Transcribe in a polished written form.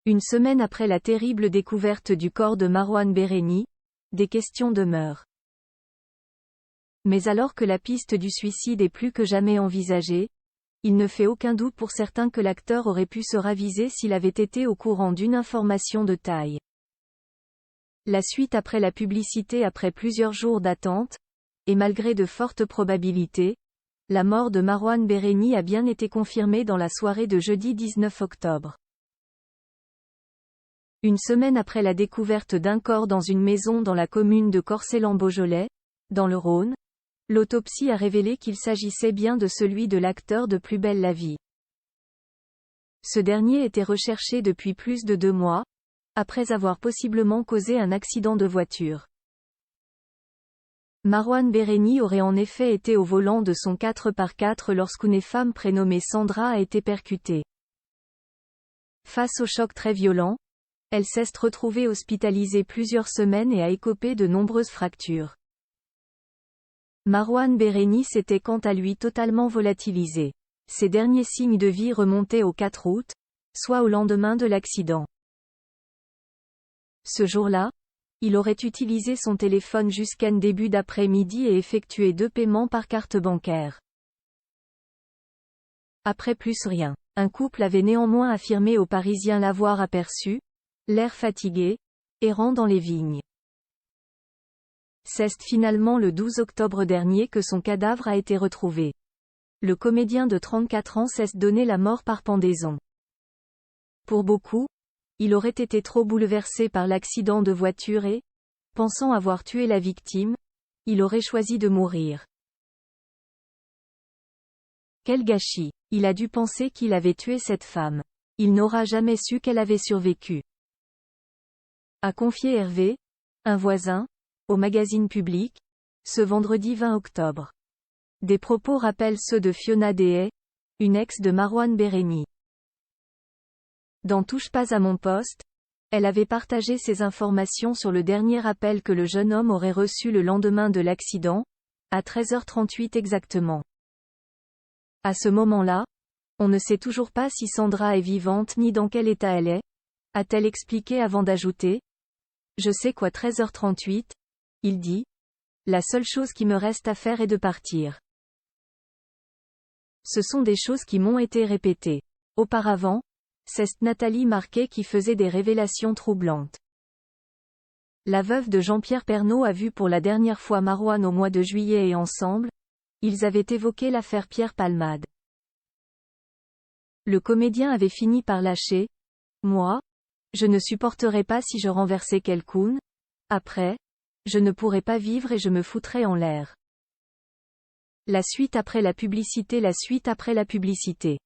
Une semaine après la terrible découverte du corps de Marouane Béréni, des questions demeurent. Mais alors que la piste du suicide est plus que jamais envisagée, il ne fait aucun doute pour certains que l'acteur aurait pu se raviser s'il avait été au courant d'une information de taille. La suite après la publicité. Après plusieurs jours d'attente, et malgré de fortes probabilités, la mort de Marouane Béréni a bien été confirmée dans la soirée de jeudi 19 octobre. Une semaine après la découverte d'un corps dans une maison dans la commune de Corcelles-en-Beaujolais, dans le Rhône, l'autopsie a révélé qu'il s'agissait bien de celui de l'acteur de Plus belle la vie. Ce dernier était recherché depuis plus de 2 mois, après avoir possiblement causé un accident de voiture. Marouane Béréni aurait en effet été au volant de son 4x4 lorsqu'une femme prénommée Sandra a été percutée. Face au choc très violent, elle s'est retrouvée hospitalisée plusieurs semaines et a écopé de nombreuses fractures. Marouane Béréni s'était quant à lui totalement volatilisé. Ses derniers signes de vie remontaient au 4 août, soit au lendemain de l'accident. Ce jour-là, il aurait utilisé son téléphone jusqu'en début d'après-midi et effectué 2 paiements par carte bancaire. Après plus rien. Un couple avait néanmoins affirmé aux Parisiens l'avoir aperçu, l'air fatigué, errant dans les vignes. C'est finalement le 12 octobre dernier que son cadavre a été retrouvé. Le comédien de 34 ans s'est donné la mort par pendaison. Pour beaucoup, il aurait été trop bouleversé par l'accident de voiture et, pensant avoir tué la victime, il aurait choisi de mourir. Quel gâchis! Il a dû penser qu'il avait tué cette femme. Il n'aura jamais su qu'elle avait survécu. A confié Hervé, un voisin, au magazine Public, ce vendredi 20 octobre. Des propos rappellent ceux de Fiona Dehaye, une ex de Marouane Béréni. Dans Touche pas à mon poste, elle avait partagé ces informations sur le dernier appel que le jeune homme aurait reçu le lendemain de l'accident, à 13h38 exactement. À ce moment-là, on ne sait toujours pas si Sandra est vivante ni dans quel état elle est, a-t-elle expliqué avant d'ajouter. Je sais quoi 13h38, il dit. La seule chose qui me reste à faire est de partir. Ce sont des choses qui m'ont été répétées. Auparavant, c'est Nathalie Marquet qui faisait des révélations troublantes. La veuve de Jean-Pierre Pernaut a vu pour la dernière fois Marouane au mois de juillet et ensemble, ils avaient évoqué l'affaire Pierre Palmade. Le comédien avait fini par lâcher. Moi, je ne supporterais pas si je renversais quelqu'un. Après, je ne pourrais pas vivre et je me foutrais en l'air. La suite après la publicité. La suite après la publicité.